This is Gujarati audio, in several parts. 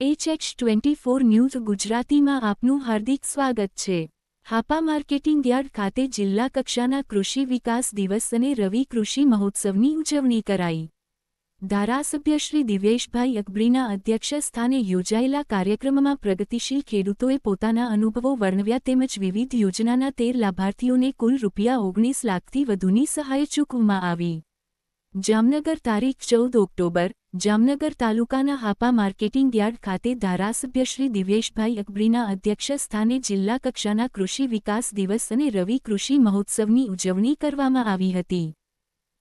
HX24 ન્યૂઝ ગુજરાતીમાં આપનું હાર્દિક સ્વાગત છે। હાપા માર્કેટિંગ યાર્ડ ખાતે જિલ્લા કક્ષાના કૃષિ વિકાસ દિવસ અને રવિ કૃષિ મહોત્સવની ઉજવણી કરાઈ। ધારાસભ્ય શ્રી દિવેશભાઈ અકબરીના અધ્યક્ષસ્થાને યોજાયેલા કાર્યક્રમમાં પ્રગતિશીલ ખેડૂતોએ પોતાના અનુભવો વર્ણવ્યા તેમજ વિવિધ યોજનાના 13 લાભાર્થીઓને કુલ ₹19 લાખથી વધુની સહાય ચૂકવવામાં આવી। જામનગર તારીખ 14 ઓક્ટોબર જામનગર તાલુકાના હાપા માર્કેટિંગ યાર્ડ ખાતે ધારાસભ્ય શ્રી દિવેશભાઈ અકબરીના અધ્યક્ષસ્થાને જિલ્લા કક્ષાના કૃષિ વિકાસ દિવસ અને રવિ કૃષિ મહોત્સવની ઉજવણી કરવામાં આવી હતી।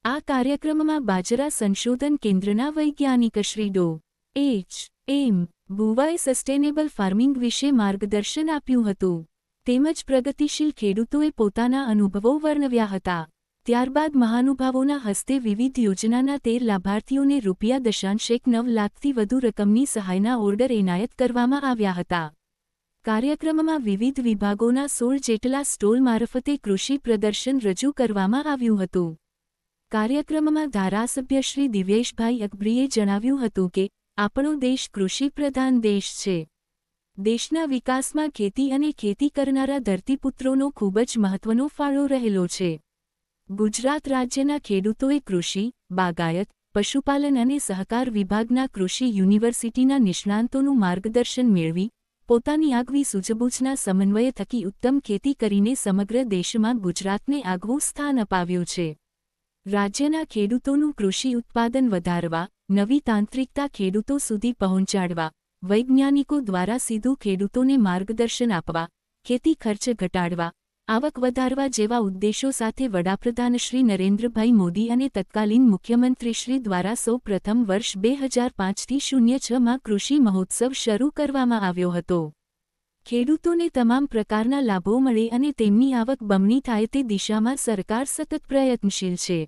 આ કાર્યક્રમમાં બાજરા સંશોધન કેન્દ્રના વૈજ્ઞાનિક શ્રી ડો. એચ.એમ. બુવાએ સસ્ટેનેબલ ફાર્મિંગ વિશે માર્ગદર્શન આપ્યું હતું તેમજ પ્રગતિશીલ ખેડૂતોએ પોતાના અનુભવો વર્ણવ્યા હતા। ત્યારબાદ મહાનુભાવોના હસ્તે વિવિધ યોજનાના 13 લાભાર્થીઓને ₹.9 લાખથી વધુ રકમની સહાયના ઓર્ડર એનાયત કરવામાં આવ્યા હતા। કાર્યક્રમમાં વિવિધ વિભાગોના 16 જેટલા સ્ટોલ મારફતે કૃષિ પ્રદર્શન રજૂ કરવામાં આવ્યું હતું। કાર્યક્રમમાં ધારાસભ્ય શ્રી દિવેશભાઈ અકબરીએ જણાવ્યું હતું કે આપણો દેશ કૃષિ પ્રધાન દેશ છે। દેશના વિકાસમાં ખેતી અને ખેતી કરનારા ધરતીપુત્રોનો ખૂબ જ મહત્વનો ફાળો રહેલો છે। ગુજરાત રાજ્યના ખેડૂતોએ કૃષિ, બાગાયત, પશુપાલન અને સહકાર વિભાગના કૃષિ યુનિવર્સિટીના નિષ્ણાંતોનું માર્ગદર્શન મેળવી પોતાની આગવી સૂઝબૂછના સમન્વય થકી ઉત્તમ ખેતી કરીને સમગ્ર દેશમાં ગુજરાતને આગવું સ્થાન અપાવ્યું છે। રાજ્યના ખેડૂતોનું કૃષિ ઉત્પાદન વધારવા, નવી તાંત્રિકતા ખેડૂતો સુધી પહોંચાડવા, વૈજ્ઞાનિકો દ્વારા સીધું ખેડૂતોને માર્ગદર્શન આપવા, ખેતી ખર્ચ ઘટાડવા, આવક વધારવા જેવા ઉદ્દેશો સાથે વડાપ્રધાન શ્રી નરેન્દ્રભાઈ મોદી અને તત્કાલીન મુખ્યમંત્રીશ્રી દ્વારા સૌ પ્રથમ વર્ષ 2005થી 06માં કૃષિ મહોત્સવ શરૂ કરવામાં આવ્યો હતો। ખેડૂતોને તમામ પ્રકારના લાભો મળે અને તેમની આવક બમણી થાય તે દિશામાં સરકાર સતત પ્રયત્નશીલ છે।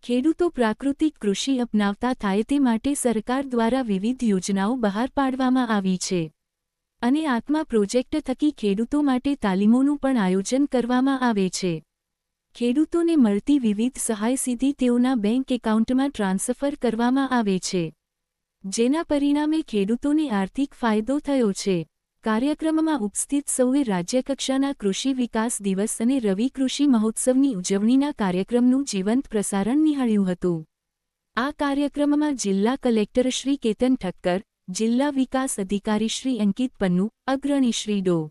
ખેડૂતો પ્રાકૃતિક કૃષિ અપનાવતા થાય તે માટે સરકાર દ્વારા વિવિધ યોજનાઓ બહાર પાડવામાં આવી છે અને આત્મા પ્રોજેક્ટ થકી ખેડૂતો માટે તાલીમોનું પણ આયોજન કરવામાં આવે છે। ખેડૂતોને મળતી વિવિધ સહાય સીધી તેઓના બેંક એકાઉન્ટમાં ટ્રાન્સફર કરવામાં આવે છે જેના પરિણામે ખેડૂતોને આર્થિક ફાયદો થયો છે। કાર્યક્રમમાં ઉપસ્થિત સૌએ રાજ્યકક્ષાના કૃષિ વિકાસ દિવસ અને રવિ કૃષિ મહોત્સવની ઉજવણીના કાર્યક્રમનું જીવંત પ્રસારણ નિહાળ્યું હતું। આ કાર્યક્રમમાં જિલ્લા કલેક્ટર શ્રી કેતન ઠક્કર, જિલ્લા વિકાસ અધિકારી શ્રી અંકિત પન્નુ, અગ્રણી શ્રી ડો.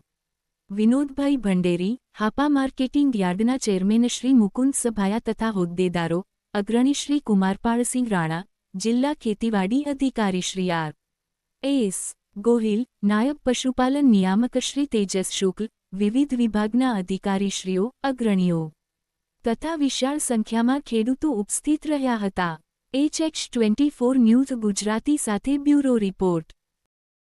વિનોદભાઈ ભંડેરી, હાપા માર્કેટિંગ યાર્ડના ચેરમેન શ્રી મુકુંદ સભાયા તથા હોદ્દેદારો, અગ્રણી શ્રી કુમારપાળસિંહ રાણા, જિલ્લા ખેતીવાડી અધિકારી શ્રી આર. એસ. ગોહિલ, નાયબ પશુપાલન નિયામક શ્રી તેજસ શુક્લ, વિવિધ વિભાગના અધિકારીશ્રીઓ, અગ્રણીઓ તથા વિશાળ સંખ્યામાં ખેડૂતો ઉપસ્થિત રહ્યા હતા। HX24 ન્યૂઝ ગુજરાતી સાથે બ્યુરો રિપોર્ટ।